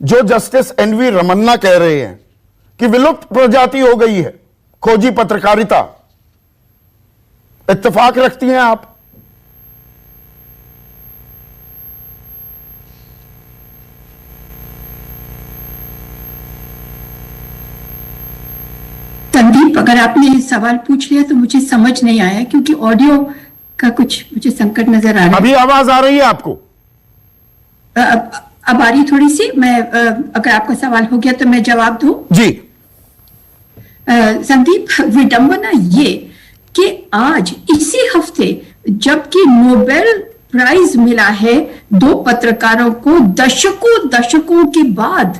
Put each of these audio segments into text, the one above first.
जो justice N V Ramana कह रहे हैं कि विलुप्त प्रजाति हो गई है खोजी पत्रकारिता, इत्तेफाक रखती हैं आप? संदीप, अगर आपने सवाल पूछ लिया तो मुझे समझ नहीं आया, क्योंकि ऑडियो का कुछ मुझे संकट नजर आ रहा है। अभी आवाज आ रही है आपको? अब आ रही थोड़ी सी। मैं अगर आपका सवाल हो गया तो मैं जवाब दूं जी। संदीप, विडंबना ये कि आज इसी हफ्ते जबकि नोबेल प्राइज मिला है दो पत्रकारों को दशकों के बाद,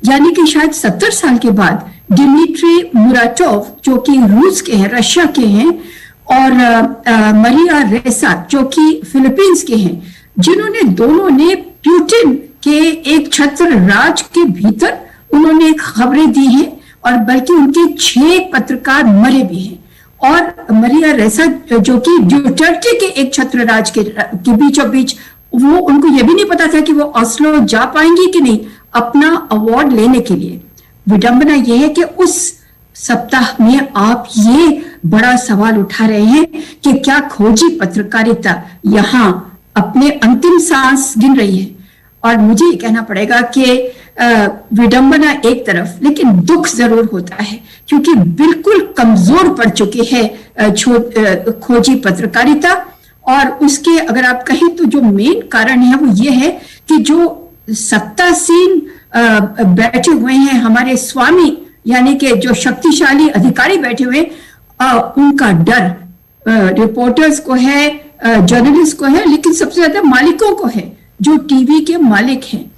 यानी कि शायद 70 साल के बाद, डिमिट्री मुराटोव जो कि रूस के हैं, रशिया के हैं, और मरिया रेसा जो कि फिलीपींस के हैं, जिन्होंने दोनों ने पुतिन के एक छत्र राज के भीतर उन्होंने खबरें दी हैं, और बल्कि उनके 6 पत्रकार मरे भी हैं। और मरिया रेसा जो कि ड्यूटर्टे के एक छत्र राज के बीचों बीच, वो उनको ये भी नहीं पता था कि वो ऑस्लो जा पाएंगी कि नहीं अपना अवार्ड लेने के लिए। विडंबना यह है कि उस सप्ताह में आप ये बड़ा सवाल उठा रहे हैं कि क्या खोजी पत्रकारिता यहां अपने अंतिम सांस गिन रही है। और मुझे ये कहना पड़ेगा कि विडंबना एक तरफ, लेकिन दुख जरूर होता है, क्योंकि बिल्कुल कमजोर पड़ चुकी है खोजी पत्रकारिता। और उसके अगर आप कहें तो जो मेन कारण है वो ये है कि जो सत्तासीन बैठे हुए हैं हमारे स्वामी, यानी कि जो शक्तिशाली अधिकारी बैठे हुए उनका डर रिपोर्टर्स को है, जर्नलिस्ट को है, लेकिन सबसे ज्यादा मालिकों को है जो टीवी के मालिक हैं।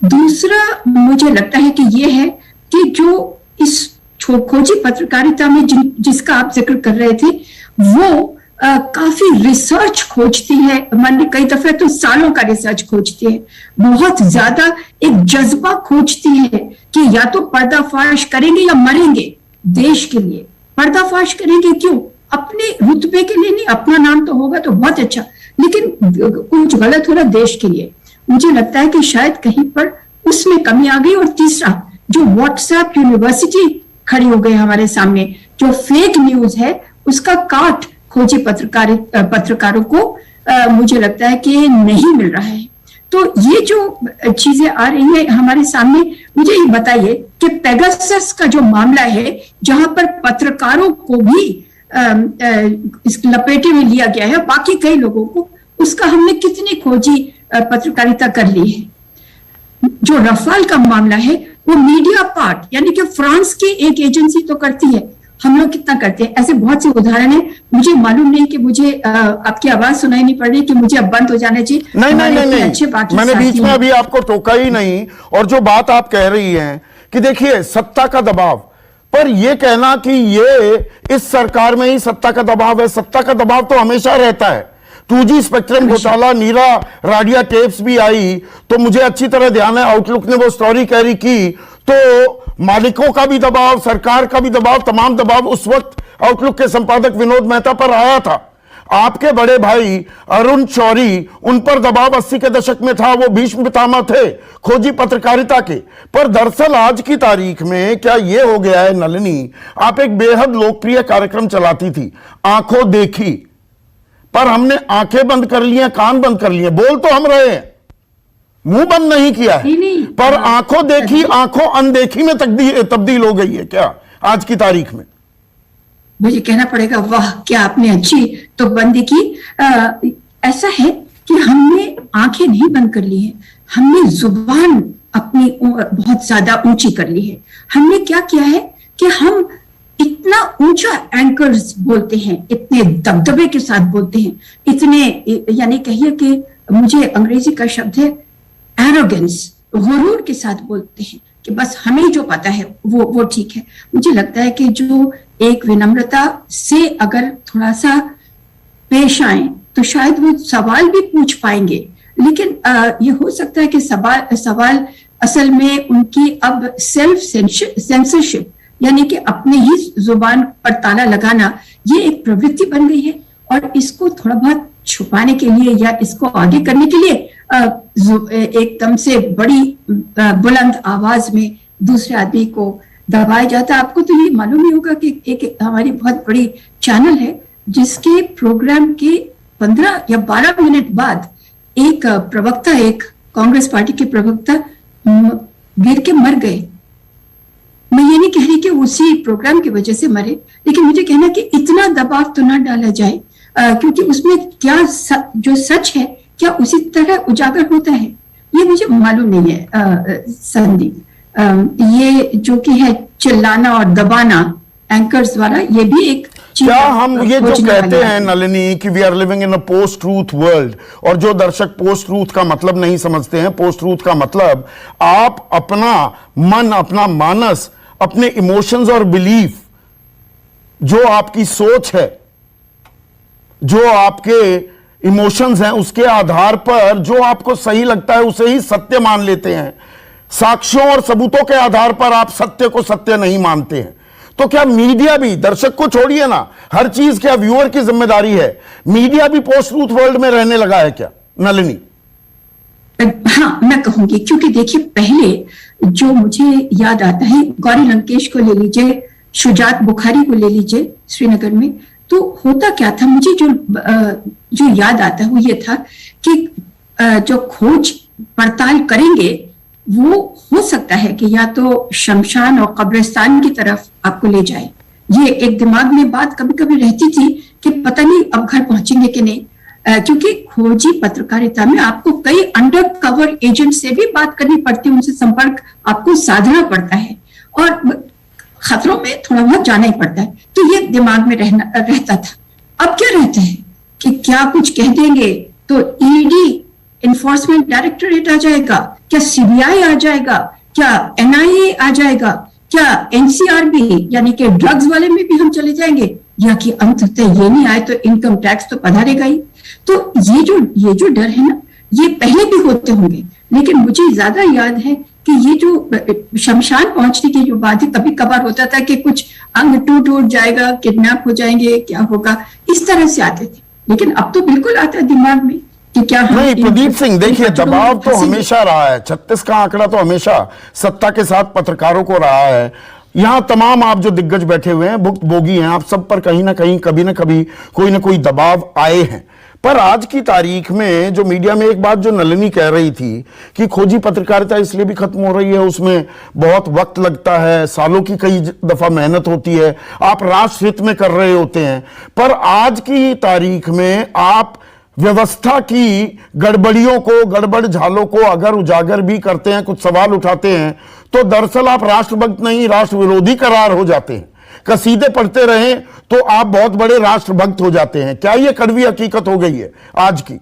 दूसरा मुझे लगता है कि ये है कि जो इस खोजी पत्रकारिता में जिसका आप जिक्र कर रहे थे, वो काफी रिसर्च खोजती है, मान कई दफे तो सालों का रिसर्च खोजती है, बहुत ज्यादा एक जज्बा खोजती है कि या तो पर्दाफाश करेंगे या मरेंगे देश के लिए। पर्दाफाश करेंगे क्यों? अपने रुतबे के लिए नहीं, अपना नाम तो होगा तो बहुत अच्छा, लेकिन कुछ गलत हो रहा देश के लिए। मुझे लगता है कि शायद कहीं पर उसमें कमी आ गई। और तीसरा, जो व्हाट्सएप यूनिवर्सिटी खड़ी हो गई हमारे सामने, जो फेक न्यूज है उसका काट खोजी पत्रकारों को मुझे लगता है कि नहीं मिल रहा है। तो ये जो चीजें आ रही है हमारे सामने, मुझे ये बताइए कि पेगासस का जो मामला है, जहां पर पत्रकारों को भी इस लपेटे में लिया गया है, बाकी कई लोगों को, उसका हमने कितनी खोजी पत्रकारिता कर ली है। जो रफाल का मामला है वो मीडिया पार्ट, यानी कि फ्रांस की एक एजेंसी तो करती है, हम लोग कितना करते हैं। ऐसे बहुत से उदाहरण है। मुझे मालूम नहीं कि मुझे आपकी आवाज सुनाई नहीं पड़ रही कि मुझे अब बंद हो जाना चाहिए। नहीं, अच्छे मैंने बीच में अभी आपको टोका ही नहीं। और जो बात आप कह रही हैं कि देखिए सत्ता का दबाव, पर यह कहना कि ये इस सरकार में ही सत्ता का दबाव है, सत्ता का दबाव तो हमेशा रहता है। 2G स्पेक्ट्रम घोटाला, नीरा राडिया टेप्स भी आई तो मुझे अच्छी तरह ध्यान है, आउटलुक ने वो स्टोरी कैरी की, तो मालिकों का भी दबाव, सरकार का भी दबाव, तमाम दबाव उस वक्त आउटलुक के संपादक विनोद मेहता पर आया था। आपके बड़े भाई अरुण शौरी, उन पर दबाव 80 के दशक में था, वो भीष्म पितामह थे खोजी पत्रकारिता के। पर दरअसल आज की तारीख में क्या ये हो गया है नलिनी, आप एक बेहद लोकप्रिय कार्यक्रम चलाती थी, आंखों देखी, पर हमने आंखें बंद कर ली हैं, कान बंद कर लिए, बोल तो हम रहे हैं, मुंह बंद नहीं किया है, पर आंखों देखी आंखों अनदेखी में तब्दील हो गई है क्या आज की तारीख में? मुझे कहना पड़ेगा वाह क्या आपने अच्छी तो बंदी की। ऐसा है कि हमने आंखें नहीं बंद कर ली है, हमने जुबान अपनी बहुत ज्यादा ऊंची कर ली है। हमने क्या किया है कि हम इतना ऊंचा एंकर्स बोलते हैं, इतने दबदबे के साथ बोलते हैं, इतने, यानी कहिए कि मुझे अंग्रेजी का शब्द है एरोगेंस, गुरूर के साथ बोलते हैं कि बस हमें जो पता है वो ठीक है। मुझे लगता है कि जो एक विनम्रता से अगर थोड़ा सा पेश आए तो शायद वो सवाल भी पूछ पाएंगे, लेकिन ये हो सकता है कि सवाल असल में उनकी अब सेल्फ सेंसरशिप, यानी कि अपने ही जुबान पर ताला लगाना, ये एक प्रवृत्ति बन गई है। और इसको थोड़ा बहुत छुपाने के लिए या इसको आगे करने के लिए एकदम से बड़ी बुलंद आवाज में दूसरे आदमी को दबाया जाता है। आपको तो ये मालूम ही होगा कि एक हमारी बहुत बड़ी चैनल है जिसके प्रोग्राम के 15 या 12 मिनट बाद एक प्रवक्ता, एक कांग्रेस पार्टी के प्रवक्ता गिर के मर गए। मैं ये नहीं कह रही कि उसी प्रोग्राम की वजह से मरे, लेकिन मुझे कहना कि इतना दबाव तो ना डाला जाए, क्योंकि उसमें क्या जो सच है क्या उसी तरह उजागर होता है, ये मुझे मालूम नहीं है संदीप। ये जो कि है चिल्लाना और दबाना एंकर्स द्वारा, ये भी एक क्या हम ये जो कहते हैं नलिनी कि we are living in a post truth world, और जो दर्शक पोस्ट ट्रूथ का मतलब नहीं समझते हैं, पोस्ट ट्रूथ का मतलब आप अपना मन, अपना मानस, अपने इमोशंस और बिलीफ, जो आपकी सोच है, जो आपके इमोशंस हैं, उसके आधार पर जो आपको सही लगता है उसे ही सत्य मान लेते हैं। साक्ष्यों और सबूतों के आधार पर आप सत्य को सत्य नहीं मानते हैं। तो क्या मीडिया भी, दर्शक को छोड़िए ना, हर चीज क्या व्यूअर की जिम्मेदारी है, मीडिया भी पोस्ट ट्रूथ वर्ल्ड में रहने लगा है क्या नलिनी? हाँ, मैं कहूंगी, क्योंकि देखिए पहले जो मुझे याद आता है, गौरी लंकेश को ले लीजिए, शुजात बुखारी को ले लीजिए श्रीनगर में, तो होता क्या था, मुझे जो याद आता है वो ये था कि जो खोज पड़ताल करेंगे वो हो सकता है कि या तो शमशान और कब्रिस्तान की तरफ आपको ले जाए। ये एक दिमाग में बात कभी कभी रहती थी कि पता नहीं अब घर पहुंचेंगे कि नहीं, क्योंकि खोजी पत्रकारिता में आपको कई अंडर कवर एजेंट से भी बात करनी पड़ती है, उनसे संपर्क आपको साधना पड़ता है और खतरों में थोड़ा बहुत जाना ही पड़ता है। तो ये दिमाग में रहता था। अब क्या रहता है कि क्या कुछ कह देंगे तो ईडी, इन्फोर्समेंट डायरेक्टोरेट आ जाएगा, क्या सीबीआई आ जाएगा, क्या एनआईए आ जाएगा, क्या एनसीआरबी यानी कि ड्रग्स वाले में भी हम चले जाएंगे, या कि अंततः ये नहीं आए तो इनकम टैक्स तो पधारेगा ही। तो ये जो डर है ना, ये पहले भी होते होंगे, लेकिन मुझे ज्यादा याद है कि ये जो शमशान पहुंचने की जो बात है, कभी कभार होता था कि कुछ अंग टूट जाएगा, किडनैप हो जाएंगे, क्या होगा, इस तरह से आते थे। लेकिन अब तो बिल्कुल आता है दिमाग में कि क्या नहीं। प्रदीप सिंह, देखिए दबाव तो हमेशा रहा है, 36 का आंकड़ा तो हमेशा सत्ता के साथ पत्रकारों को रहा है। यहां तमाम आप जो दिग्गज बैठे हुए हैं, भुक्तभोगी हैं, आप सब पर कहीं ना कहीं, कभी ना कभी कोई ना कोई दबाव आए हैं। पर आज की तारीख में जो मीडिया में एक बात जो नलिनी कह रही थी कि खोजी पत्रकारिता इसलिए भी खत्म हो रही है, उसमें बहुत वक्त लगता है, सालों की कई दफा मेहनत होती है, आप राष्ट्र हित में कर रहे होते हैं, पर आज की तारीख में आप व्यवस्था की गड़बड़ियों को, गड़बड़ झालों को अगर उजागर भी करते हैं, कुछ सवाल उठाते हैं, तो दरअसल आप राष्ट्रभक्त नहीं, राष्ट्र विरोधी करार हो जाते हैं। कसीदे पढ़ते रहें तो आप बहुत बड़े राष्ट्रभक्त हो जाते हैं। क्या ये कड़वी हकीकत हो गई है आज की?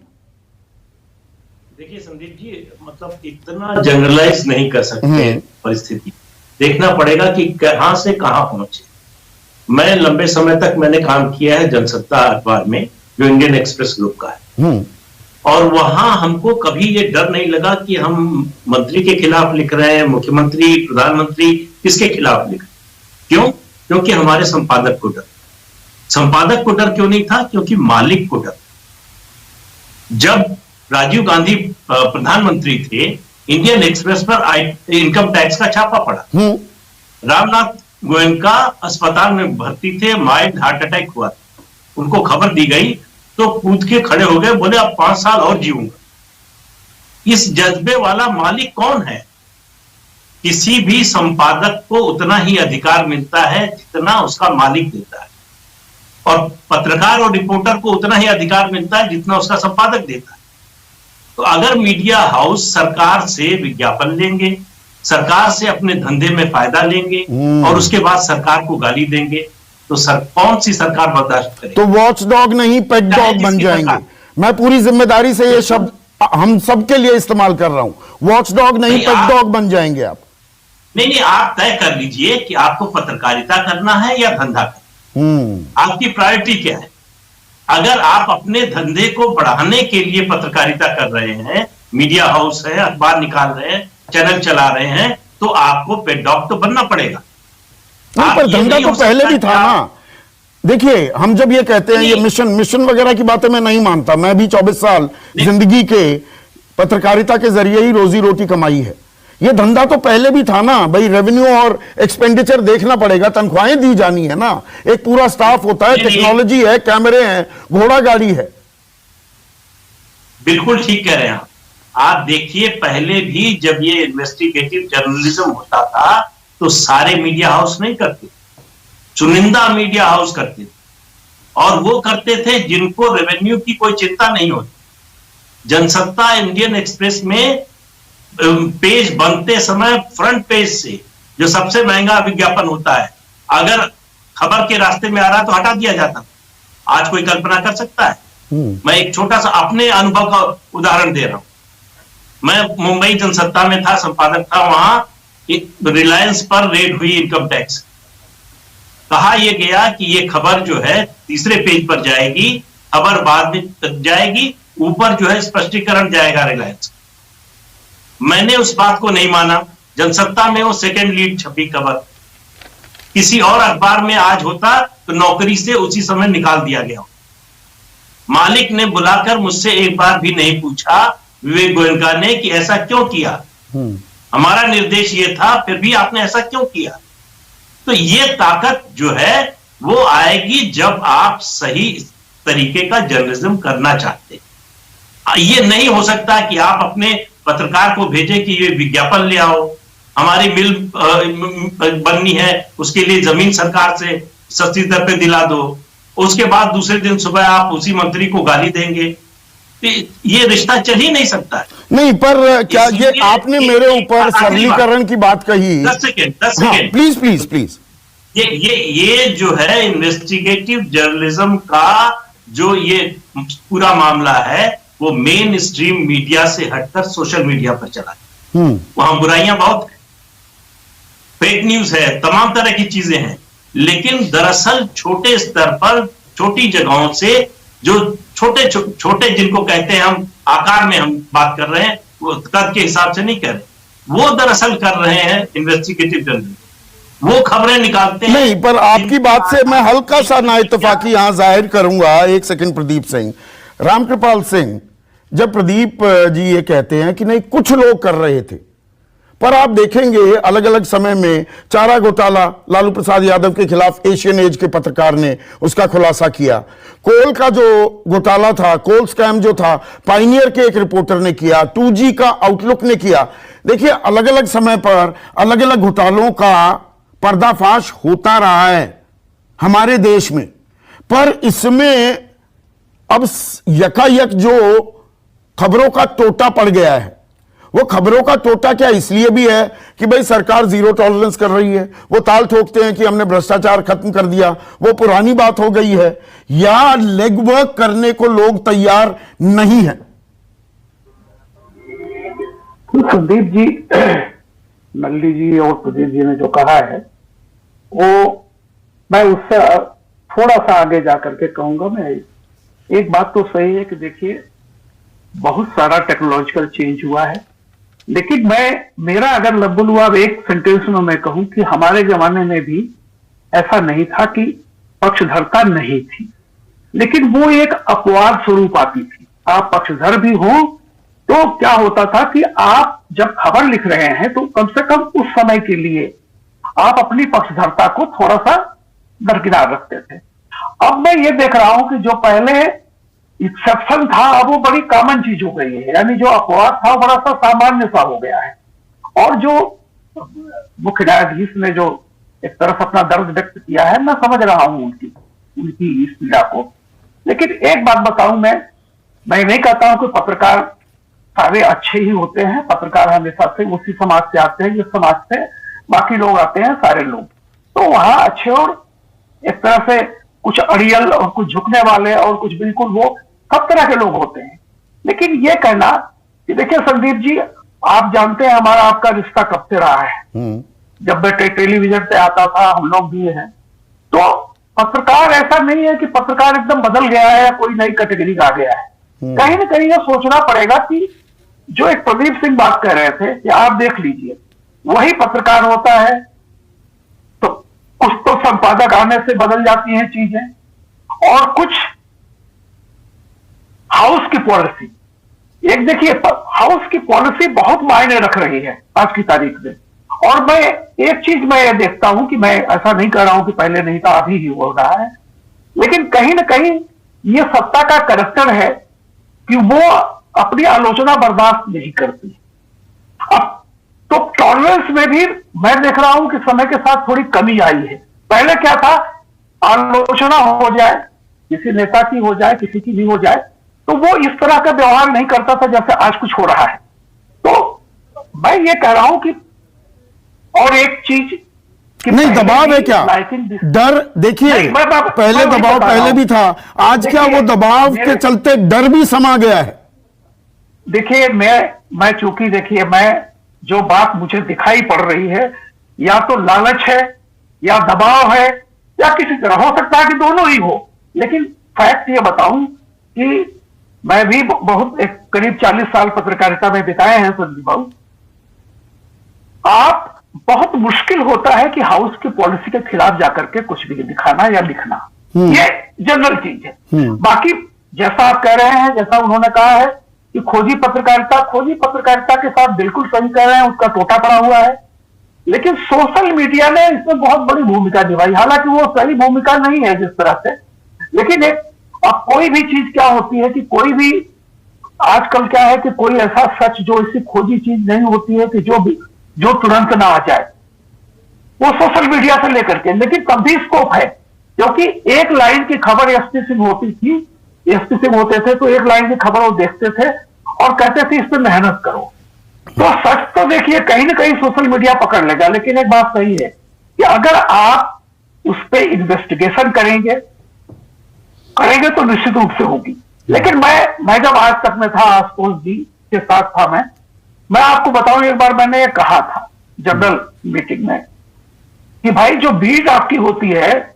देखिए संदीप जी, मतलब इतना जनरलाइज नहीं कर सकते परिस्थिति, देखना पड़ेगा कि कहां से कहां पहुंचे। मैं लंबे समय तक मैंने काम किया है जनसत्ता अखबार में, जो इंडियन एक्सप्रेस ग्रुप का है, और वहां हमको कभी ये डर नहीं लगा कि हम मंत्री के खिलाफ लिख रहे हैं, मुख्यमंत्री, प्रधानमंत्री, किसके खिलाफ लिख रहे हैं। क्यों? क्योंकि हमारे संपादक को डर। संपादक को डर क्यों नहीं था? क्योंकि मालिक को डर। जब राजीव गांधी प्रधानमंत्री थे, इंडियन एक्सप्रेस पर इनकम टैक्स का छापा पड़ा। रामनाथ गोयनका अस्पताल में भर्ती थे, माइल्ड हार्ट अटैक हुआ, उनको खबर दी गई तो कूद के खड़े हो गए, बोले अब 5 साल और जीऊंगा। इस जज्बे वाला मालिक कौन है? किसी भी संपादक को उतना ही अधिकार मिलता है जितना उसका मालिक देता है, और पत्रकार और रिपोर्टर को उतना ही अधिकार मिलता है जितना उसका संपादक देता है। तो अगर मीडिया हाउस सरकार से विज्ञापन लेंगे, सरकार से अपने धंधे में फायदा लेंगे और उसके बाद सरकार को गाली देंगे, तो कौन सी सरकार बर्दाश्त करे? तो वॉच डॉग नहीं, पेट डॉग बन जाएंगे। मैं पूरी जिम्मेदारी से ये शब्द हम सबके लिए इस्तेमाल कर रहा हूं। वॉच डॉग नहीं, पेट डॉग बन जाएंगे आप। नहीं, आप तय कर लीजिए कि आपको पत्रकारिता करना है या धंधा करना। आपकी प्रायोरिटी क्या है? अगर आप अपने धंधे को बढ़ाने के लिए पत्रकारिता कर रहे हैं, मीडिया हाउस है, अखबार निकाल रहे हैं, चैनल चला रहे हैं, तो आपको पेट डॉग तो बनना पड़ेगा। पर धंधा तो पहले भी था ना। देखिए, हम जब ये कहते हैं ये मिशन वगैरह की बातें मैं नहीं मानता। मैं भी 24 साल जिंदगी के पत्रकारिता के जरिए ही रोजी रोटी कमाई है। ये धंधा तो पहले भी था ना भाई, रेवेन्यू और एक्सपेंडिचर देखना पड़ेगा, तनख्वाहें दी जानी है ना, एक पूरा स्टाफ होता है, टेक्नोलॉजी है, कैमरे हैं, घोड़ा गाड़ी है। बिल्कुल ठीक कह रहे हैं आप देखिए, पहले भी जब ये इन्वेस्टिगेटिव जर्नलिज्म होता था तो सारे मीडिया हाउस नहीं करते, चुनिंदा मीडिया हाउस करते थे, और वो करते थे जिनको रेवेन्यू की कोई चिंता नहीं होती। जनसत्ता, इंडियन एक्सप्रेस में पेज बनते समय फ्रंट पेज से जो सबसे महंगा विज्ञापन होता है, अगर खबर के रास्ते में आ रहा तो हटा दिया जाता। आज कोई कल्पना कर सकता है? मैं एक छोटा सा अपने अनुभव का उदाहरण दे रहा हूं। मैं मुंबई जनसत्ता में था, संपादक था, वहां रिलायंस पर रेड हुई इनकम टैक्स। कहा यह गया कि यह खबर जो है तीसरे पेज पर जाएगी, खबर बाद में जाएगी, ऊपर जो है स्पष्टीकरण जाएगा रिलायंस। मैंने उस बात को नहीं माना। जनसत्ता में वो सेकंड लीड छपी खबर, किसी और अखबार में आज होता तो नौकरी से उसी समय निकाल दिया गया। मालिक ने बुलाकर मुझसे एक बार भी नहीं पूछा, विवेक गोयनका ने, कि ऐसा क्यों किया, हमारा निर्देश ये था, फिर भी आपने ऐसा क्यों किया। तो ये ताकत जो है वो आएगी जब आप सही तरीके का जर्नलिज्म करना चाहते। ये नहीं हो सकता कि आप अपने पत्रकार को भेजें कि ये विज्ञापन ले आओ, हमारी मिल बननी है, उसके लिए जमीन सरकार से सस्ती दर पे दिला दो, उसके बाद दूसरे दिन सुबह आप उसी मंत्री को गाली देंगे। ये रिश्ता चल ही नहीं सकता है। नहीं, पर क्या ये आपने मेरे ऊपर सरलीकरण की बात कही? 10 सेकेंड प्लीज प्लीज प्लीज। ये जो है इन्वेस्टिगेटिव जर्नलिज्म का जो ये पूरा मामला है, वो मेन स्ट्रीम मीडिया से हटकर सोशल मीडिया पर चला है। वहां बुराइयां बहुत, फेक न्यूज है, तमाम तरह की चीजें हैं, लेकिन दरअसल छोटे स्तर पर, छोटी जगहों से, जो छोटे छोटे जिनको कहते हैं हम आकार में हम बात कर रहे हैं, वो कद के हिसाब से नहीं कर रहे, वो दरअसल कर रहे हैं इन्वेस्टिगेटिव जर्नलिज्म, वो खबरें निकालते हैं। नहीं, पर आपकी बात से मैं हल्का सा नाइत्तेफाकी यहां जाहिर करूंगा। एक सेकंड प्रदीप सिंह, रामकृपाल सिंह, जब प्रदीप जी ये कहते हैं कि नहीं कुछ लोग कर रहे थे, पर आप देखेंगे अलग अलग समय में चारा घोटाला लालू प्रसाद यादव के खिलाफ एशियन एज के पत्रकार ने उसका खुलासा किया, कोल का जो घोटाला था, कोल स्कैम जो था, पाइनियर के एक रिपोर्टर ने किया, 2G का आउटलुक ने किया। देखिए अलग अलग समय पर अलग अलग घोटालों का पर्दाफाश होता रहा है हमारे देश में, पर इसमें अब यकायक जो खबरों का टोटा पड़ गया है, वो खबरों का टोटा क्या इसलिए भी है कि भाई सरकार जीरो टॉलरेंस कर रही है, वो ताल ठोकते हैं कि हमने भ्रष्टाचार खत्म कर दिया, वो पुरानी बात हो गई है, या लेग वर्क करने को लोग तैयार नहीं है? संदीप जी, नल्ली जी और प्रदीप जी ने जो कहा है वो मैं उससे थोड़ा सा आगे जाकर के कहूंगा। मैं एक बात तो सही है कि देखिए बहुत सारा टेक्नोलॉजिकल चेंज हुआ है, लेकिन मेरा अगर लब्बुल हुआ एक सेंटेंस में मैं कहूं कि हमारे जमाने में भी ऐसा नहीं था कि पक्षधरता नहीं थी, लेकिन वो एक अपवाद स्वरूप आती थी। आप पक्षधर भी हो तो क्या होता था कि आप जब खबर लिख रहे हैं तो कम से कम उस समय के लिए आप अपनी पक्षधरता को थोड़ा सा दरकिनार रखते थे। अब मैं ये देख रहा हूं कि जो पहले एक्सेप्शन था अब वो बड़ी कॉमन चीज हो गई है, यानी जो अपवाद था वो बड़ा सा सामान्य सा हो गया है। और जो मुख्य न्यायाधीश ने जो एक तरफ अपना दर्द व्यक्त किया है, मैं समझ रहा हूं उनकी इस पीड़ा को। लेकिन एक बात बताऊं, मैं नहीं कहता हूं कि पत्रकार सारे अच्छे ही होते हैं, पत्रकार हमेशा से उसी समाज से आते हैं जिस समाज से बाकी लोग आते हैं, सारे लोग तो वहां अच्छे और एक तरह से कुछ अड़ियल और कुछ झुकने वाले और कुछ बिल्कुल वो सब तरह के लोग होते हैं। लेकिन ये कहना कि देखिए संदीप जी, आप जानते हैं हमारा आपका रिश्ता कब से रहा है। जब मैं टेलीविजन पे आता था, हम लोग भी हैं, तो पत्रकार ऐसा नहीं है कि पत्रकार एकदम बदल गया है या कोई नई कैटेगरी आ गया है। कहीं ना कहीं ये सोचना पड़ेगा कि जो एक प्रदीप सिंह बात कर रहे थे कि आप देख लीजिए वही पत्रकार होता है, तो कुछ तो संपादक आने से बदल जाती हैं चीजें, और कुछ हाउस की पॉलिसी एक देखिए, हाउस की पॉलिसी बहुत मायने रख रही है आज की तारीख में। और मैं एक चीज मैं ये देखता हूं कि मैं ऐसा नहीं कर रहा हूं कि पहले नहीं था, अभी ही हो रहा है, लेकिन कहीं ना कहीं ये सत्ता का करैक्टर है कि वो अपनी आलोचना बर्दाश्त नहीं करती। अब तो टॉलरेंस में भी मैं देख रहा हूं कि समय के साथ थोड़ी कमी आई है। पहले क्या था, आलोचना हो जाए, किसी नेता की हो जाए, किसी की भी हो जाए, तो वो इस तरह का व्यवहार नहीं करता था जैसे आज कुछ हो रहा है। तो मैं ये कह रहा हूं कि और एक चीज कि नहीं, दबाव है क्या? डर, देखिए पहले दबाव पहले भी था, आज क्या वो दबाव के चलते डर भी समा गया है? देखिए, मैं चूंकि देखिए, मैं जो बात मुझे दिखाई पड़ रही है, या तो लालच है या दबाव है या किसी तरह, हो सकता है कि दोनों ही हो, लेकिन फैक्ट ये बताऊं कि मैं भी बहुत एक करीब 40 साल पत्रकारिता में बिताए हैं संदीप बाबू। आप बहुत मुश्किल होता है कि हाउस की पॉलिसी के खिलाफ जाकर के कुछ भी दिखाना या लिखना, ये जनरल चीज है। बाकी जैसा आप कह रहे हैं, जैसा उन्होंने कहा है कि खोजी पत्रकारिता के साथ बिल्कुल सही कह रहे हैं, उसका टोटा पड़ा हुआ है, लेकिन सोशल मीडिया ने इसमें बहुत बड़ी भूमिका निभाई। हालांकि वो सही भूमिका नहीं है जिस तरह से, लेकिन एक अब कोई भी चीज क्या होती है कि कोई भी आजकल क्या है कि कोई ऐसा सच जो इसी खोजी चीज नहीं होती है कि जो तुरंत ना आ जाए, वो सोशल मीडिया से लेकर के, लेकिन तब भी स्कोप है, क्योंकि एक लाइन की खबर एसपी सिंह होती थी, एसपी सिंह होते थे तो एक लाइन की खबर वो देखते थे और कहते थे इस पर मेहनत करो। तो सच तो देखिए कहीं ना कहीं सोशल मीडिया पकड़ लेगा, लेकिन एक बात सही है कि अगर आप उस पर इन्वेस्टिगेशन करेंगे तो निश्चित रूप से होगी। लेकिन मैं जब आज तक में था, आशुतोष जी के साथ था, मैं आपको बताऊं, एक बार मैंने ये कहा था जनरल मीटिंग में कि भाई जो बीट आपकी होती है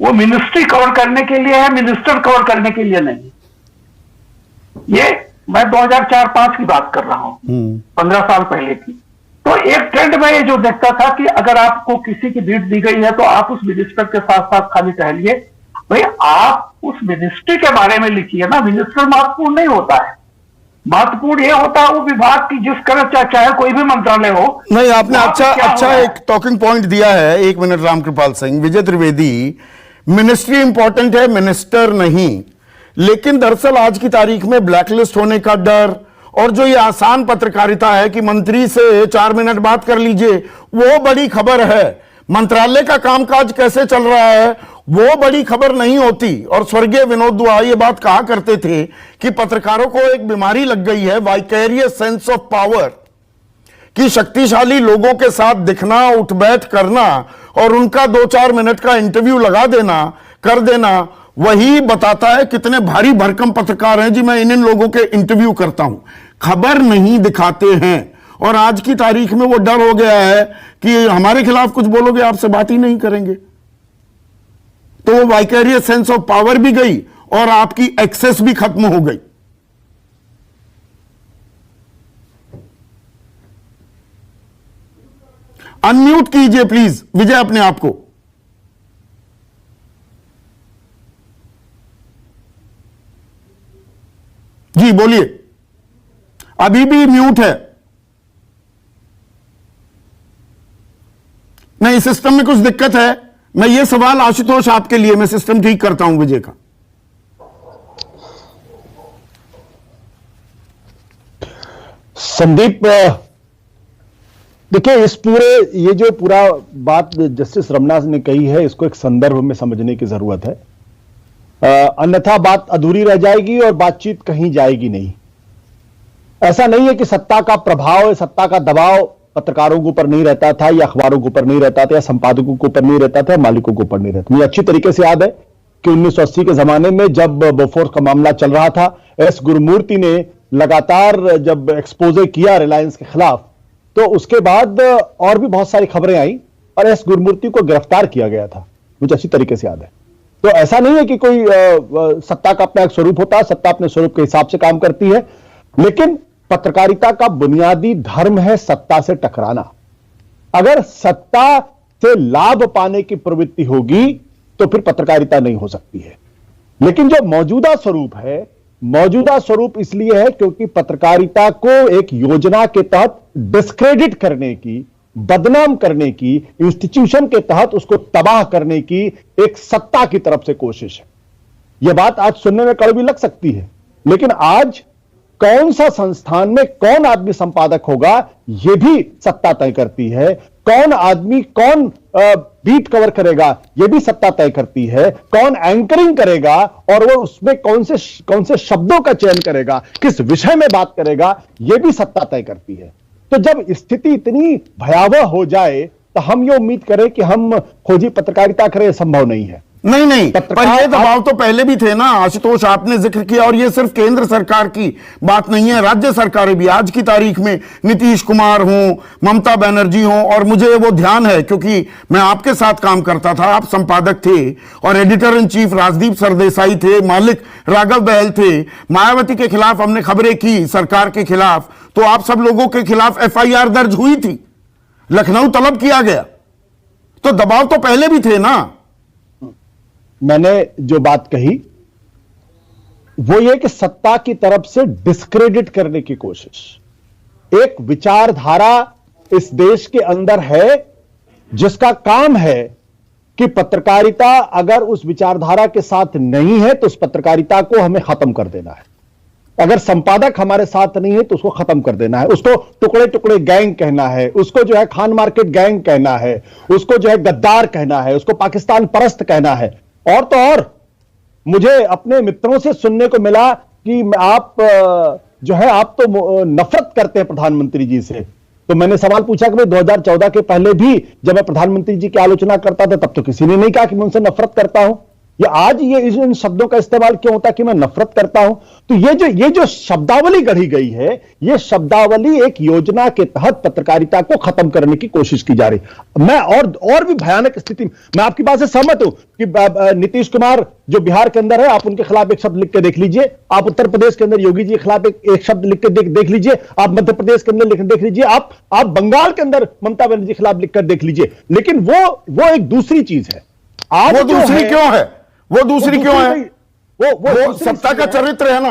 वो मिनिस्ट्री कवर करने के लिए है, मिनिस्टर कवर करने के लिए नहीं। ये मैं 2004-05 की बात कर रहा हूं, 15 साल पहले की। तो एक ट्रेंड में ये जो देखता था कि अगर आपको किसी की बीट दी गई है तो आप उस मिनिस्टर के साथ साथ खाली टहलिए, भाई आप उस मिनिस्ट्री के बारे में लिखिए ना। मिनिस्टर महत्वपूर्ण नहीं होता है, महत्वपूर्ण ये होता है वो विभाग की जिस तरह चाहे कोई भी मंत्रालय हो। नहीं, आपने अच्छा एक टॉकिंग पॉइंट दिया है। 1 मिनट रामकृपाल सिंह, विजय त्रिवेदी, मिनिस्ट्री इंपॉर्टेंट है, मिनिस्टर नहीं। लेकिन दरअसल आज की तारीख में ब्लैकलिस्ट होने का डर और जो ये आसान पत्रकारिता है कि मंत्री से 4 मिनट बात कर लीजिए, वो बड़ी खबर है। मंत्रालय का कामकाज कैसे चल रहा है वो बड़ी खबर नहीं होती। और स्वर्गीय विनोद दुआ ये बात कहा करते थे कि पत्रकारों को एक बीमारी लग गई है, वाइकेरियस सेंस ऑफ पावर, कि शक्तिशाली लोगों के साथ दिखना, उठ बैठ करना और उनका 2-4 मिनट का इंटरव्यू लगा देना, कर देना, वही बताता है कितने भारी भरकम पत्रकार हैं। जी मैं इन लोगों के इंटरव्यू करता हूं, खबर नहीं दिखाते हैं। और आज की तारीख में वो डर हो गया है कि हमारे खिलाफ कुछ बोलोगे आपसे बात ही नहीं करेंगे। तो वो वाइकेरियस सेंस ऑफ पावर भी गई और आपकी एक्सेस भी खत्म हो गई। अनम्यूट कीजिए प्लीज विजय अपने आप को। जी बोलिए, अभी भी म्यूट है। नहीं, सिस्टम में कुछ दिक्कत है। मैं ये सवाल आशुतोष आपके लिए, मैं सिस्टम ठीक करता हूं विजय का। संदीप, देखिए इस ये जो पूरा बात जस्टिस रमन्ना ने कही है, इसको एक संदर्भ में समझने की जरूरत है, अन्यथा बात अधूरी रह जाएगी और बातचीत कहीं जाएगी नहीं। ऐसा नहीं है कि सत्ता का प्रभाव, सत्ता का दबाव पत्रकारों के ऊपर नहीं रहता था या अखबारों के ऊपर नहीं रहता था या संपादकों के ऊपर नहीं रहता था, मालिकों के ऊपर नहीं रहता। मुझे अच्छी तरीके से याद है कि 1980 के जमाने में जब बोफोर्स का मामला चल रहा था, एस गुरुमूर्ति ने लगातार जब एक्सपोजे किया रिलायंस के खिलाफ, तो उसके बाद और भी बहुत सारी खबरें आई और एस गुरुमूर्ति को गिरफ्तार किया गया था, मुझे अच्छी तरीके से याद है। तो ऐसा नहीं है कि कोई सत्ता का अपना एक स्वरूप होता है, सत्ता अपने स्वरूप के हिसाब से काम करती है, लेकिन पत्रकारिता का बुनियादी धर्म है सत्ता से टकराना। अगर सत्ता से लाभ पाने की प्रवृत्ति होगी तो फिर पत्रकारिता नहीं हो सकती है। लेकिन जो मौजूदा स्वरूप है मौजूदा स्वरूप इसलिए है क्योंकि पत्रकारिता को एक योजना के तहत डिस्क्रेडिट करने की, बदनाम करने की, इंस्टीट्यूशन के तहत उसको तबाह करने की एक सत्ता की तरफ से कोशिश है। यह बात आज सुनने में कड़वी लग सकती है, लेकिन आज कौन सा संस्थान में कौन आदमी संपादक होगा यह भी सत्ता तय करती है। कौन आदमी कौन बीट कवर करेगा यह भी सत्ता तय करती है। कौन एंकरिंग करेगा और वो उसमें कौन से शब्दों का चयन करेगा, किस विषय में बात करेगा, यह भी सत्ता तय करती है। तो जब स्थिति इतनी भयावह हो जाए तो हम ये उम्मीद करें कि हम खोजी पत्रकारिता करें, संभव नहीं है। नहीं, पर ये दबाव तो पहले भी थे ना आशुतोष, आपने जिक्र किया। और ये सिर्फ केंद्र सरकार की बात नहीं है, राज्य सरकारें भी आज की तारीख में, नीतीश कुमार हों, ममता बनर्जी हों, और मुझे वो ध्यान है क्योंकि मैं आपके साथ काम करता था, आप संपादक थे और editor in chief Rajdeep Sardesai थे, मालिक राघव बहल थे। मायावती के खिलाफ हमने खबरें की, सरकार के खिलाफ, तो आप सब लोगों के खिलाफ FIR दर्ज हुई थी, लखनऊ तलब किया गया, तो दबाव तो पहले भी थे ना। मैंने जो बात कही वो ये कि सत्ता की तरफ से डिस्क्रेडिट करने की कोशिश, एक विचारधारा इस देश के अंदर है जिसका काम है कि पत्रकारिता अगर उस विचारधारा के साथ नहीं है तो उस पत्रकारिता को हमें खत्म कर देना है। अगर संपादक हमारे साथ नहीं है तो उसको खत्म कर देना है। उसको टुकड़े टुकड़े गैंग कहना है, उसको जो है खान मार्केट गैंग कहना है, उसको जो है गद्दार कहना है, उसको पाकिस्तान परस्त कहना है। और तो और मुझे अपने मित्रों से सुनने को मिला कि आप जो है आप तो नफरत करते हैं प्रधानमंत्री जी से। तो मैंने सवाल पूछा कि भाई 2014 के पहले भी जब मैं प्रधानमंत्री जी की आलोचना करता था तब तो किसी ने नहीं कहा कि मैं उनसे नफरत करता हूं, या आज ये इन शब्दों का इस्तेमाल क्यों होता है कि मैं नफरत करता हूं। तो ये जो शब्दावली गढ़ी गई है, ये शब्दावली एक योजना के तहत पत्रकारिता को खत्म करने की कोशिश की जा रही। मैं और भी भयानक स्थिति, मैं आपकी बात से सहमत हूं कि नीतीश कुमार जो बिहार के अंदर है, आप उनके खिलाफ एक शब्द लिख के देख लीजिए, आप उत्तर प्रदेश के अंदर योगी जी के खिलाफ एक शब्द लिख के देख लीजिए, आप मध्य प्रदेश के अंदर देख लीजिए, आप बंगाल के अंदर ममता बनर्जी के खिलाफ लिखकर देख लीजिए। लेकिन वो एक दूसरी चीज है। वो दूसरी क्यों है? वो दूसरी क्यों है? वो सत्ता का चरित्र है ना।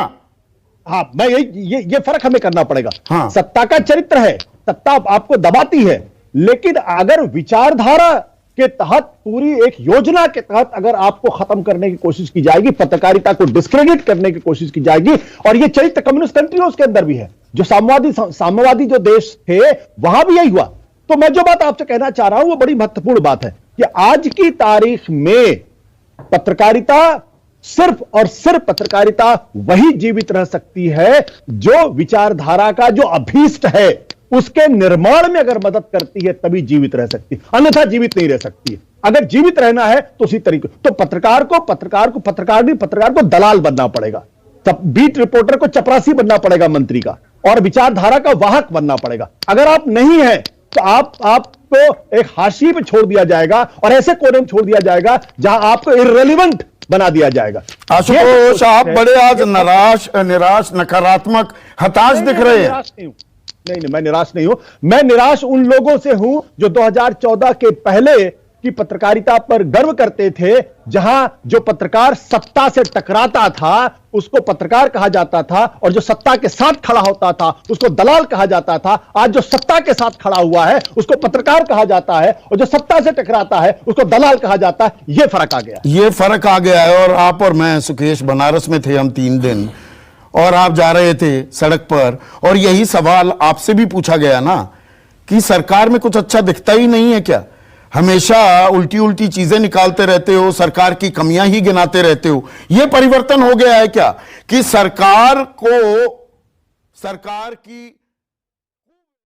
हाँ, मैं ये फर्क हमें करना पड़ेगा। हाँ। सत्ता का चरित्र है, सत्ता आपको दबाती है, लेकिन अगर विचारधारा के तहत, पूरी एक योजना के तहत अगर आपको खत्म करने की कोशिश की जाएगी, पत्रकारिता को डिस्क्रेडिट करने की कोशिश की जाएगी, और ये चरित्र कम्युनिस्ट कंट्रियों के अंदर भी है, जो साम्यवादी जो देश थे वहां भी यही हुआ। तो मैं जो बात आपसे कहना चाह रहा हूं वो बड़ी महत्वपूर्ण बात है कि आज की तारीख में पत्रकारिता, सिर्फ और सिर्फ पत्रकारिता वही जीवित रह सकती है जो विचारधारा का जो अभीष्ट है उसके निर्माण में अगर मदद करती है, तभी जीवित रह सकती है, अन्यथा जीवित नहीं रह सकती है। अगर जीवित रहना है तो उसी तरीके, तो पत्रकार को दलाल बनना पड़ेगा, बीट रिपोर्टर को चपरासी बनना पड़ेगा मंत्री का, और विचारधारा का वाहक बनना पड़ेगा। अगर आप नहीं है तो आपको एक हाशिए पे छोड़ दिया जाएगा और ऐसे कोने में छोड़ दिया जाएगा जहां आपको इररिलेवेंट बना दिया जाएगा। आशुतोष, आप बड़े आज निराश, नकारात्मक, हताश दिख रहे हैं। नहीं, मैं निराश नहीं हूं। मैं निराश उन लोगों से हूं जो 2014 के पहले की पत्रकारिता पर गर्व करते थे, जहां जो पत्रकार सत्ता से टकराता था उसको पत्रकार कहा जाता था, और जो सत्ता के साथ खड़ा होता था उसको दलाल कहा जाता था। आज जो सत्ता के साथ खड़ा हुआ है उसको पत्रकार कहा जाता है, और जो सत्ता से टकराता है उसको दलाल कहा जाता है। यह फर्क आ गया, ये फर्क आ गया है। और आप और मैं, सुकेश, बनारस में थे हम 3 दिन, और आप जा रहे थे सड़क पर, और यही सवाल आपसे भी पूछा गया ना कि सरकार में कुछ अच्छा दिखता ही नहीं है क्या? हमेशा उल्टी उल्टी चीजें निकालते रहते हो, सरकार की कमियां ही गिनाते रहते हो। यह परिवर्तन हो गया है क्या कि सरकार की